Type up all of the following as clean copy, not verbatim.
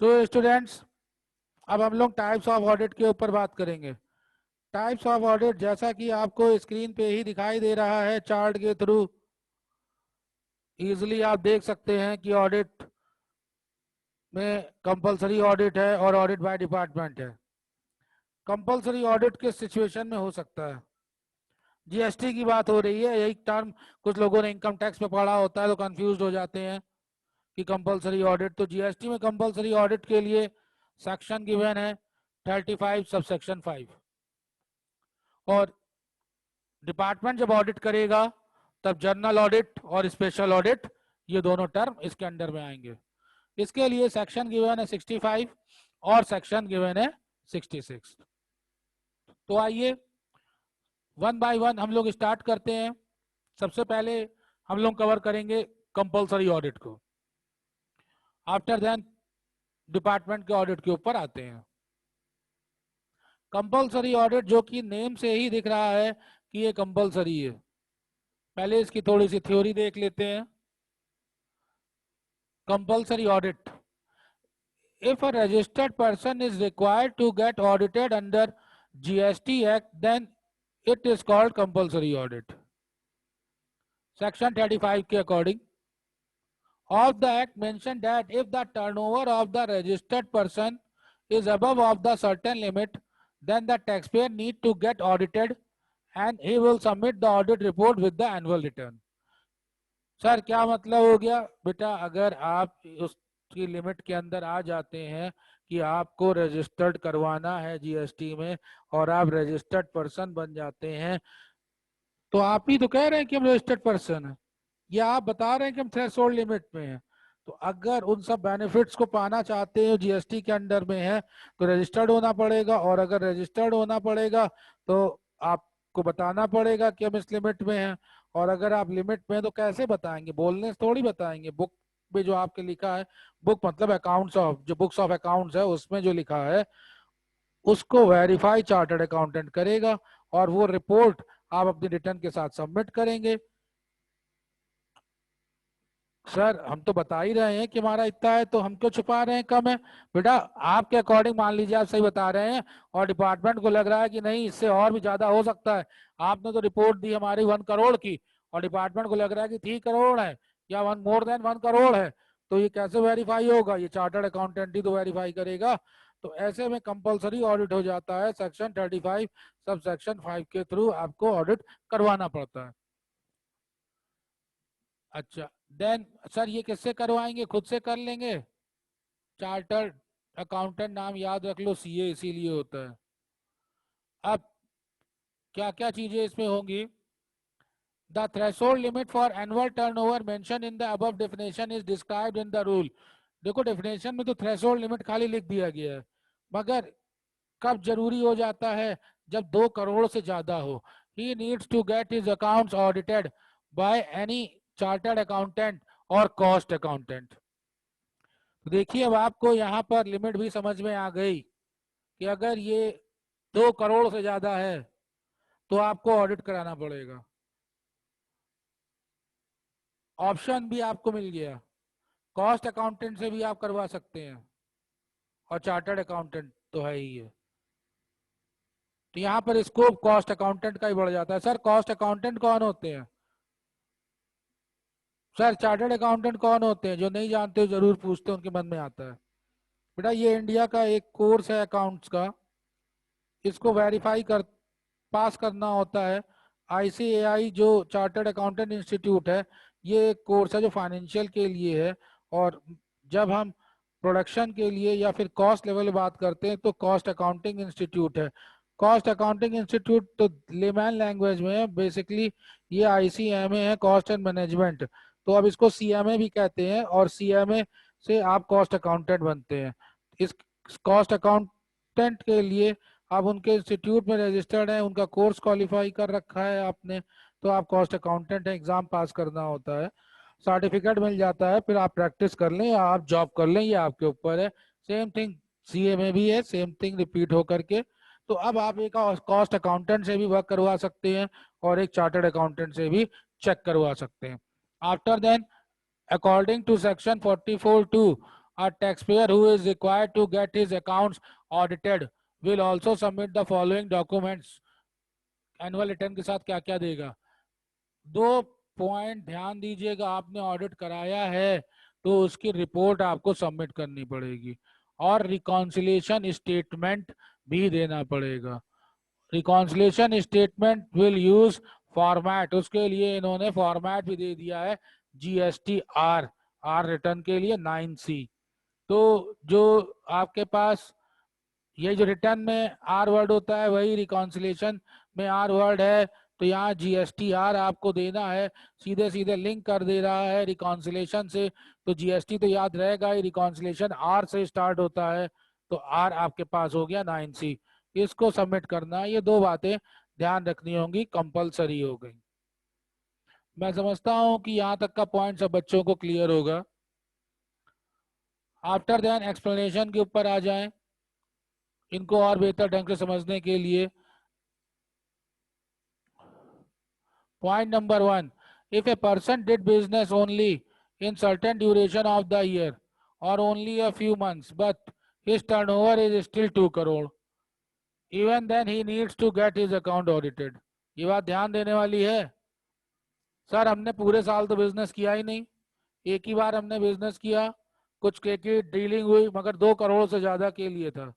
So students, अब हम लोग टाइप्स ऑफ ऑडिट के ऊपर बात करेंगे। टाइप्स ऑफ ऑडिट जैसा कि आपको स्क्रीन पे ही दिखाई दे रहा है चार्ट के थ्रू, इजीली आप देख सकते हैं कि ऑडिट में कंपलसरी ऑडिट है और ऑडिट बाय डिपार्टमेंट है। कंपलसरी ऑडिट किस सिचुएशन में हो सकता है? जीएसटी की बात हो रही है, यही टर्म कुछ लोगों ने इनकम टैक्स पे पढ़ा होता है तो कंफ्यूज हो जाते हैं कि कंपलसरी ऑडिट। तो जीएसटी में कंपलसरी ऑडिट के लिए सेक्शन गिवन है 35 सबसेक्शन 5, और डिपार्टमेंट जब ऑडिट करेगा तब जनरल ऑडिट और स्पेशल ऑडिट, ये दोनों टर्म इसके अंडर में आएंगे। इसके लिए सेक्शन गिवन है 65 और सेक्शन गिवन है 66। तो आइए वन बाय वन हम लोग स्टार्ट करते हैं। सबसे पहले हम लोग कवर करेंगे कंपलसरी ऑडिट को, आफ्टर देन डिपार्टमेंट के ऑडिट के ऊपर आते हैं। कंपलसरी ऑडिट, जो कि नेम से ही दिख रहा है कि ये कंपलसरी है, पहले इसकी थोड़ी सी थ्योरी देख लेते हैं। Compulsory audit: if a registered person is required to get audited under GST Act, then it is called compulsory audit. Section 35 के according of the act mentioned that if the turnover of the registered person is above of the certain limit, then the taxpayer need to get audited and he will submit the audit report with the annual return. Sir क्या मतलब हो गया बेटा? अगर आप उसकी limit के अंदर आ जाते हैं कि आपको रजिस्टर्ड करवाना है जीएसटी में और आप रजिस्टर्ड पर्सन बन जाते हैं, तो आप ही तो कह रहे हैं कि हम रजिस्टर्ड पर्सन हैं, या आप बता रहे हैं कि हम थ्रेशोल्ड लिमिट में हैं। तो अगर उन सब बेनिफिट्स को पाना चाहते हो, जीएसटी के अंडर में है, तो रजिस्टर्ड होना पड़ेगा, और अगर रजिस्टर्ड होना पड़ेगा तो आपको बताना पड़ेगा कि हम इस लिमिट में हैं। और अगर आप लिमिट में हैं तो कैसे बताएंगे? बोलने से थोड़ी बताएंगे। बुक में जो आपके लिखा है, बुक मतलब अकाउंट्स ऑफ, जो बुक्स ऑफ अकाउंट्स है उसमें जो लिखा है उसको वेरीफाई चार्टर्ड अकाउंटेंट करेगा और वो रिपोर्ट आप अपनी रिटर्न के साथ सबमिट करेंगे। सर हम तो बता ही रहे हैं कि हमारा इतना है, तो हम क्यों छुपा रहे हैं कम है? बेटा आपके अकॉर्डिंग मान लीजिए आप सही बता रहे हैं और डिपार्टमेंट को लग रहा है कि नहीं इससे और भी ज्यादा हो सकता है। आपने तो रिपोर्ट दी हमारी 1 करोड़ की और डिपार्टमेंट को लग रहा है कि 3 करोड़ है या मोर देन 1 करोड़ है, तो ये कैसे वेरीफाई होगा? ये चार्टर्ड अकाउंटेंट ही तो वेरीफाई करेगा। तो ऐसे में कंपलसरी ऑडिट हो जाता है। सेक्शन 35 सब सेक्शन 5 के थ्रू आपको ऑडिट करवाना पड़ता है। अच्छा, देन सर ये किससे करवाएंगे? खुद से कर लेंगे? चार्टर्ड अकाउंटेंट नाम याद रख लो, सीए इसीलिए होता है। अब क्या क्या चीजें इसमें होंगी? The threshold limit for annual turnover mention in the above definition is described in the rule. देखो डेफिनेशन में तो थ्रेशोल्ड लिमिट खाली लिख दिया गया है, मगर कब जरूरी हो जाता है? जब 2 करोड़ से ज्यादा हो। He needs to get his accounts audited by any chartered accountant और कॉस्ट अकाउंटेंट। तो देखिए अब आपको यहाँ पर लिमिट भी समझ में आ गई कि अगर ये 2 करोड़ से ज्यादा है तो आपको ऑडिट कराना पड़ेगा। ऑप्शन भी आपको मिल गया, कॉस्ट अकाउंटेंट से भी आप करवा सकते हैं और चार्टर्ड अकाउंटेंट तो है ही है। तो यहाँ पर स्कोप कॉस्ट अकाउंटेंट का ही बढ़ जाता है। सर कॉस्ट अकाउंटेंट कौन होते हैं? सर चार्टर्ड अकाउंटेंट कौन होते हैं? जो नहीं जानते हो जरूर पूछते, उनके मन में आता है। बेटा ये इंडिया का एक कोर्स है अकाउंट्स का, इसको वेरीफाई कर पास करना होता है। आईसीएआई जो चार्टर्ड अकाउंटेंट इंस्टीट्यूट है, ये एक कोर्स है जो फाइनेंशियल के लिए है। और जब हम प्रोडक्शन के लिए या फिर कॉस्ट लेवल बात करते हैं तो कॉस्ट अकाउंटिंग इंस्टीट्यूट है। कॉस्ट अकाउंटिंग इंस्टीट्यूट तो लेमैन लैंग्वेज में है, बेसिकली ये आईसीएमए है, कॉस्ट एंड मैनेजमेंट। तो अब इसको सीएमए भी कहते हैं और सीएमए से आप कॉस्ट अकाउंटेंट बनते हैं। इस कॉस्ट अकाउंटेंट के लिए आप उनके इंस्टीट्यूट में रजिस्टर्ड हैं, उनका कोर्स क्वालिफाई कर रखा है आपने, तो आप कॉस्ट अकाउंटेंट हैं। एग्जाम पास करना होता है, सर्टिफिकेट मिल जाता है, फिर आप प्रैक्टिस कर लें या आप जॉब कर लें, ये आपके ऊपर है। सेम थिंग सीए में भी है, सेम थिंग रिपीट होकर के। तो अब आप एक कॉस्ट अकाउंटेंट से भी वर्क करवा सकते हैं और एक चार्टर्ड अकाउंटेंट से भी चेक करवा सकते हैं। After then according to section 44(2) A taxpayer who is required to get his accounts audited will also submit the following documents. Annual return के साथ क्या क्या देगा? दो पॉइंट ध्यान दीजिएगा, आपने ऑडिट कराया है तो उसकी रिपोर्ट आपको सबमिट करनी पड़ेगी और रिकॉन्सिलिएशन स्टेटमेंट भी देना पड़ेगा. Reconciliation statement will use format, उसके लिए इन्होंने फॉर्मेट भी दे दिया है जीएसटी आर रिटर्न के लिए 9C. तो जो आपके पास ये जो रिटर्न में आर वर्ड होता है वही रिकॉन्सिलिएशन में आर वर्ड है, तो यहाँ जीएसटी आर आपको देना है. सीधे सीधे लिंक कर दे रहा है रिकॉन्सिलिएशन से, तो जीएसटी तो याद रहेगा ही, रिकॉन्सिलिएशन आर से स्टार्ट होता है, तो आर आपके पास हो गया 9C. इसको सबमिट करना, ये दो बातें ध्यान रखनी होंगी, कंपलसरी हो गई. मैं समझता हूं कि यहाँ तक का पॉइंट सब बच्चों को क्लियर होगा. आफ्टर देन एक्सप्लेनेशन के ऊपर आ जाएं, इनको और बेहतर ढंग से समझने के लिए. Point number 1, if a person did business only in certain duration of the year or only a few months, but his turnover is still 2 crore, even then he needs to get his account audited. ये बात ध्यान देने वाली है. Sir हमने पूरे साल तो बिजनेस किया ही नहीं, एक ही बार हमने बिजनेस किया, कुछ की डीलिंग हुई मगर 2 करोड़ से ज्यादा के लिए था.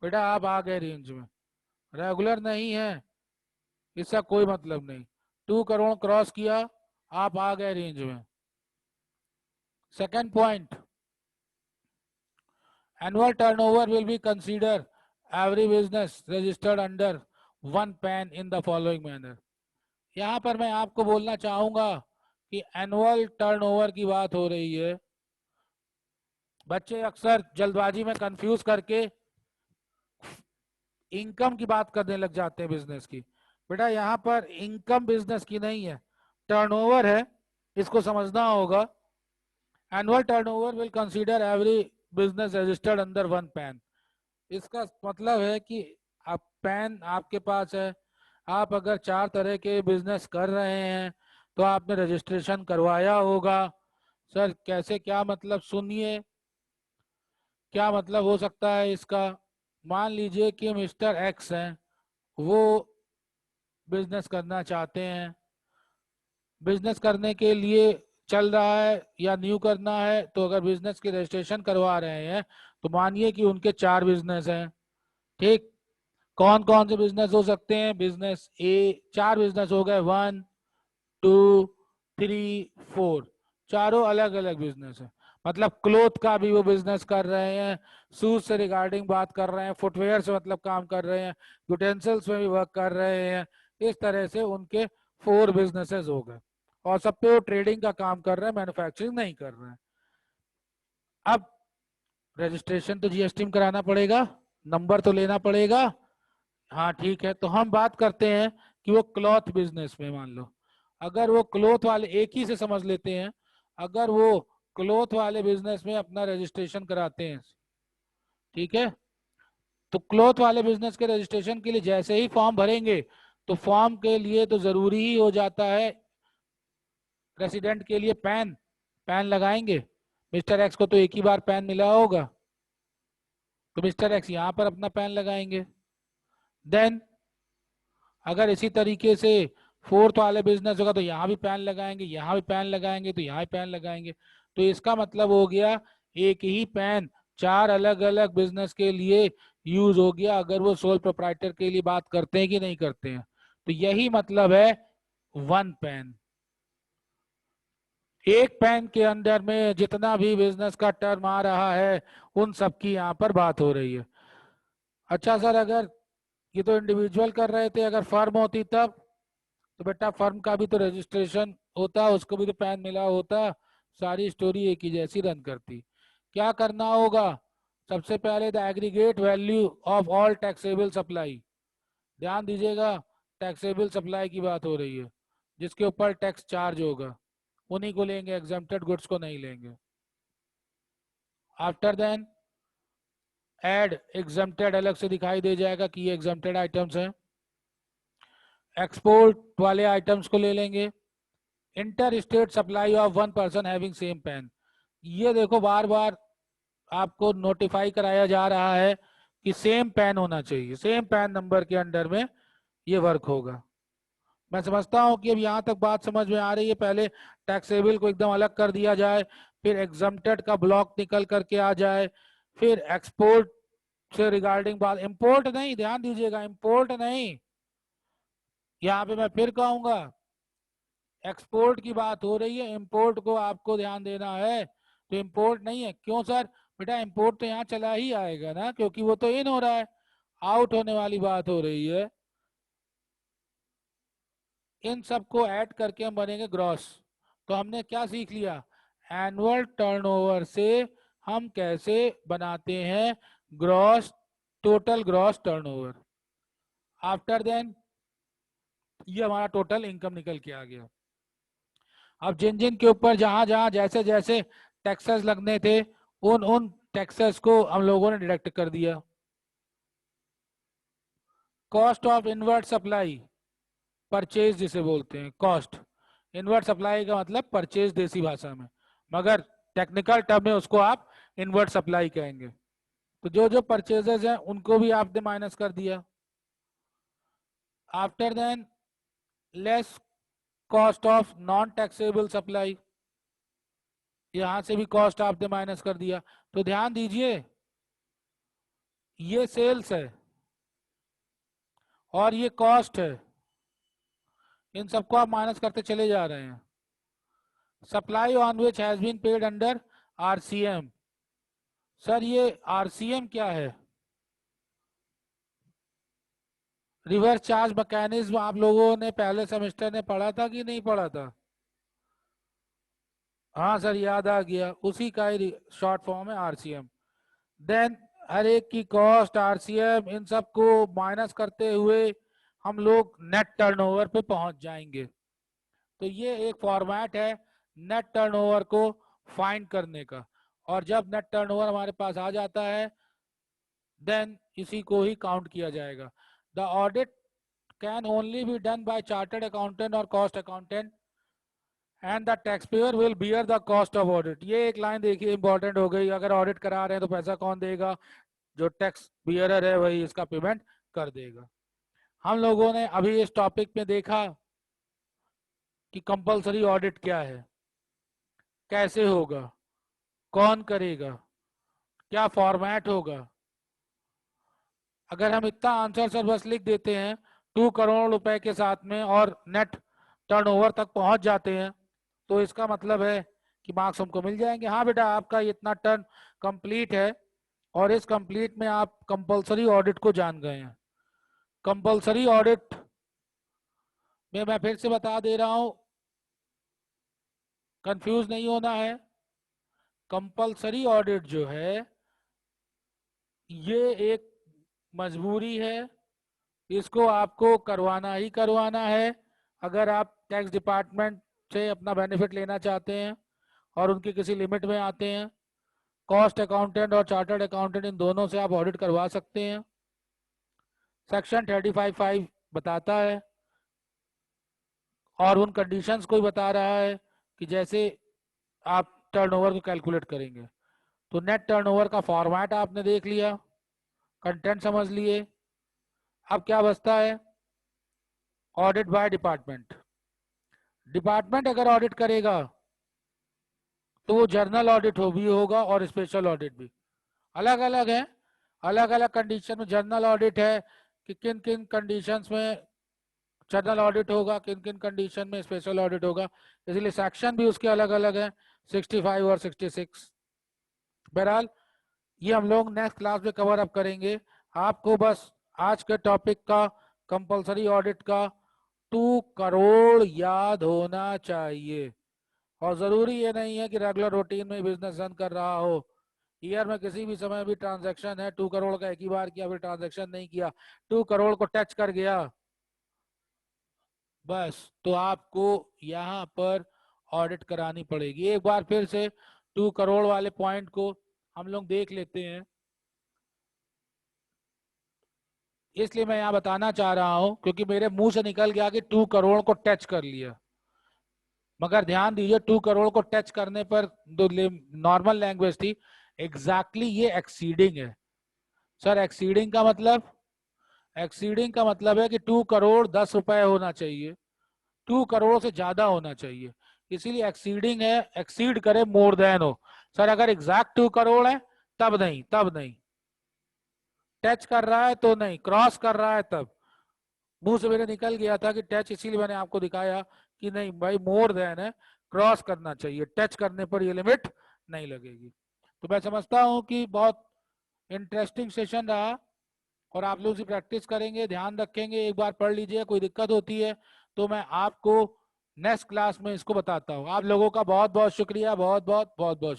बेटा आप आ गए रेंज में, रेगुलर नहीं है, इसका कोई मतलब नहीं. 2 करोड़ क्रॉस किया, आप आ गए रेंज में. Second point, annual turnover will be consider every business registered under one pan in the following manner. यहां पर मैं आपको बोलना चाहूंगा कि एनुअल टर्नओवर की बात हो रही है. बच्चे अक्सर जल्दबाजी में कंफ्यूज करके इनकम की बात करने लग जाते हैं बिजनेस की. बेटा यहाँ पर इनकम बिजनेस की नहीं है, टर्नओवर है, इसको समझना होगा. Annual turnover will consider every business registered under one pan. इसका मतलब है कि आप पैन आपके पास है, आप अगर 4 तरह के बिजनेस कर रहे हैं तो आपने रजिस्ट्रेशन करवाया होगा. सर कैसे, क्या मतलब, सुनिए क्या मतलब हो सकता है इसका. मान लीजिए कि मिस्टर एक्स हैं, वो बिजनेस करना चाहते हैं, बिजनेस करने के लिए चल रहा है या न्यू करना है, तो अगर बिजनेस की रजिस्ट्रेशन करवा रहे हैं तो मानिए कि उनके 4 बिजनेस हैं. ठीक, कौन कौन से बिजनेस हो सकते हैं? बिजनेस ए, 4 बिजनेस हो गए, 1 2 3 4, चारों अलग अलग बिजनेस है. मतलब क्लोथ का भी वो बिजनेस कर रहे हैं, शूज से रिगार्डिंग बात कर रहे हैं, फुटवेयर से मतलब काम कर रहे हैं, यूटेंसिल्स में भी वर्क कर रहे हैं. इस तरह से उनके 4 बिजनेसेस हो गए और सब पे वो ट्रेडिंग का काम कर रहे हैं, मैन्युफैक्चरिंग नहीं कर रहे हैं. अब रजिस्ट्रेशन तो जीएसटी में कराना पड़ेगा, नंबर तो लेना पड़ेगा. हाँ ठीक है, तो हम बात करते हैं कि वो क्लॉथ बिजनेस में, मान लो अगर वो क्लॉथ वाले, एक ही से समझ लेते हैं, अगर वो क्लॉथ वाले बिजनेस में अपना रजिस्ट्रेशन कराते हैं, ठीक है, तो क्लॉथ वाले बिजनेस के रजिस्ट्रेशन के लिए जैसे ही फॉर्म भरेंगे तो फॉर्म के लिए तो जरूरी ही हो जाता है रेसिडेंट के लिए पैन. पैन लगाएंगे, मिस्टर एक्स को तो एक ही बार पैन मिला होगा, तो मिस्टर एक्स यहाँ पर अपना पैन लगाएंगे. देन अगर इसी तरीके से 4th वाले बिजनेस होगा तो यहाँ भी पैन लगाएंगे, यहाँ भी पैन लगाएंगे, तो यहाँ भी पैन लगाएंगे. तो इसका मतलब हो गया एक ही पैन 4 अलग अलग बिजनेस के लिए यूज हो गया. अगर वो सोल प्रोप्राइटर के लिए बात करते हैं कि नहीं करते हैं, तो यही मतलब है वन पैन. एक पैन के अंदर में जितना भी बिजनेस का टर्म आ रहा है उन सब की यहाँ पर बात हो रही है. अच्छा सर, अगर ये तो इंडिविजुअल कर रहे थे, अगर फर्म होती तब, तो बेटा फर्म का भी तो रजिस्ट्रेशन होता, उसको भी तो पैन मिला होता, सारी स्टोरी एक ही जैसी रन करती. क्या करना होगा? सबसे पहले the aggregate value of all taxable supply. ध्यान दीजिएगा, टैक्सेबल सप्लाई की बात हो रही है, जिसके ऊपर टैक्स चार्ज होगा उन्हीं को लेंगे, एग्जम्प्टेड गुड्स को नहीं लेंगे. आफ्टर देन एड एग्जम्प्टेड, अलग से दिखाई दे जाएगा कि ये एग्जम्प्टेड आइटम्स हैं. एक्सपोर्ट वाले आइटम्स को ले लेंगे. Inter state supply of one person having same pan, ये देखो बार बार आपको नोटिफाई कराया जा रहा है कि सेम पैन होना चाहिए, सेम पैन नंबर के अंडर में ये वर्क होगा। मैं समझता हूं कि अब यहाँ तक बात समझ में आ रही है। पहले टैक्सेबल को एकदम अलग कर दिया जाए, फिर एग्जम्प्टेड का ब्लॉक निकल करके आ जाए, फिर एक्सपोर्ट से रिगार्डिंग बात, इंपोर्ट नहीं, ध्यान दीजिएगा, इंपोर्ट नहीं, यहाँ पे मैं फिर कहूंगा एक्सपोर्ट की बात हो रही है, इंपोर्ट को आपको ध्यान देना है। तो इंपोर्ट नहीं है, क्यों सर? बेटा इंपोर्ट तो यहाँ चला ही आएगा ना, क्योंकि वो तो इन हो रहा है, आउट होने वाली बात हो रही है। इन सबको ऐड करके हम बनेंगे ग्रॉस। तो हमने क्या सीख लिया? एनुअल टर्नओवर से हम कैसे बनाते हैं gross, total gross turnover. After then ये हमारा टोटल इनकम निकल के आ गया। अब जिन जिन के ऊपर जहां जहां जैसे जैसे टैक्सेस लगने थे, उन उन टैक्सेस को हम लोगों ने डिडक्ट कर दिया। Cost of inward supply, purchase जिसे बोलते हैं, कॉस्ट इनवर्ट सप्लाई का मतलब परचेज देसी भाषा में, मगर टेक्निकल टर्म में उसको आप इनवर्ट सप्लाई कहेंगे। तो जो जो परचेजेस हैं उनको भी आपने माइनस कर दिया। After than less cost of non taxable supply, यहां से भी कॉस्ट आपने माइनस कर दिया। तो ध्यान दीजिए, ये सेल्स है और ये कॉस्ट है, इन सबको आप माइनस करते चले जा रहे हैं। Supply on which has been paid under RCM. Sir ये आरसीएम क्या है? रिवर्स चार्ज मैकेनिज्म आप लोगों ने पहले सेमेस्टर में पढ़ा था कि नहीं पढ़ा था? हाँ सर, याद आ गया, उसी का ही शॉर्ट फॉर्म है आरसीएम। देन हर एक की कॉस्ट, आरसीएम, इन सबको माइनस करते हुए हम लोग नेट टर्नओवर पे पहुंच जाएंगे। तो ये एक फॉर्मेट है नेट टर्नओवर को फाइंड करने का। और जब नेट टर्नओवर हमारे पास आ जाता है, देन इसी को ही काउंट किया जाएगा। The audit can only be done by chartered accountant और cost accountant and the tax payer will bear the cost of audit. ये एक लाइन देखिए इंपॉर्टेंट हो गई, अगर ऑडिट करा रहे हैं तो पैसा कौन देगा? जो टैक्स बियरर है वही इसका पेमेंट कर देगा। हम लोगों ने अभी इस टॉपिक में देखा कि कंपलसरी ऑडिट क्या है, कैसे होगा, कौन करेगा, क्या फॉर्मेट होगा। अगर हम इतना आंसर सर बस लिख देते हैं 2 करोड़ रुपए के साथ में और नेट टर्नओवर तक पहुंच जाते हैं, तो इसका मतलब है कि मार्क्स हमको मिल जाएंगे। हाँ बेटा, आपका इतना टर्न कंप्लीट है और इस कंप्लीट में आप कंपलसरी ऑडिट को जान गए हैं। कंपलसरी ऑडिट में मैं फिर से बता दे रहा हूं, कंफ्यूज नहीं होना है। कंपलसरी ऑडिट जो है ये एक मजबूरी है, इसको आपको करवाना ही करवाना है अगर आप टैक्स डिपार्टमेंट से अपना बेनिफिट लेना चाहते हैं और उनकी किसी लिमिट में आते हैं। कॉस्ट अकाउंटेंट और चार्टर्ड अकाउंटेंट, इन दोनों से आप ऑडिट करवा सकते हैं। सेक्शन 35(5) बताता है और उन कंडीशंस को भी बता रहा है कि जैसे आप टर्नओवर को कैलकुलेट करेंगे। तो नेट टर्नओवर का फॉर्मेट आपने देख लिया, कंटेंट समझ लिए। अब क्या बचता है? Audit by department. डिपार्टमेंट अगर ऑडिट करेगा तो वो जर्नल ऑडिट हो भी होगा और स्पेशल ऑडिट भी, अलग अलग है। अलग अलग कंडीशन में जर्नल ऑडिट है कि किन किन कंडीशंस में जर्नल ऑडिट होगा, किन किन कंडीशन में स्पेशल ऑडिट होगा, इसलिए सेक्शन भी उसके अलग अलग है, 65 और 66। बहरहाल ये हम लोग नेक्स्ट क्लास में कवर अप करेंगे। आपको बस आज के टॉपिक का, कंपलसरी ऑडिट का 2 करोड़ याद होना चाहिए। और जरूरी ये नहीं है कि रेगुलर रूटीन में बिजनेस रन कर रहा हो, ईयर में किसी भी समय भी ट्रांजैक्शन है, 2 करोड़ का एक ही बार किया फिर ट्रांजैक्शन नहीं किया, 2 करोड़ को टच कर गया बस, तो आपको यहाँ पर ऑडिट करानी पड़ेगी। एक बार फिर से 2 करोड़ वाले पॉइंट को हम लोग देख लेते हैं। इसलिए मैं यहाँ बताना चाह रहा हूं क्योंकि मेरे मुंह से निकल गया कि 2 करोड़ को टच कर लिया, मगर ध्यान दीजिए 2 करोड़ को टच करने पर, तो नॉर्मल लैंग्वेज थी, एग्जैक्टली ये एक्सीडिंग है सर। एक्सीडिंग का मतलब, एक्सीडिंग का मतलब है कि 2 करोड़ 10 रुपए होना चाहिए, 2 करोड़ से ज्यादा होना चाहिए, इसीलिए एक्सीडिंग है, एक्सीड करे मोर देन हो। सर अगर एग्जैक्ट 2 करोड़ है तब नहीं, तब नहीं, टच कर रहा है तो नहीं, क्रॉस कर रहा है तब। मुंह से मेरे निकल गया था कि टच, इसीलिए मैंने आपको दिखाया कि नहीं भाई मोर देन है, क्रॉस करना चाहिए, टच करने पर ये लिमिट नहीं लगेगी। तो मैं समझता हूं कि बहुत इंटरेस्टिंग सेशन रहा और आप लोग इसे प्रैक्टिस करेंगे, ध्यान रखेंगे, एक बार पढ़ लीजिए, कोई दिक्कत होती है तो मैं आपको नेक्स्ट क्लास में इसको बताता हूँ। आप लोगों का बहुत बहुत शुक्रिया, बहुत बहुत बहुत बहुत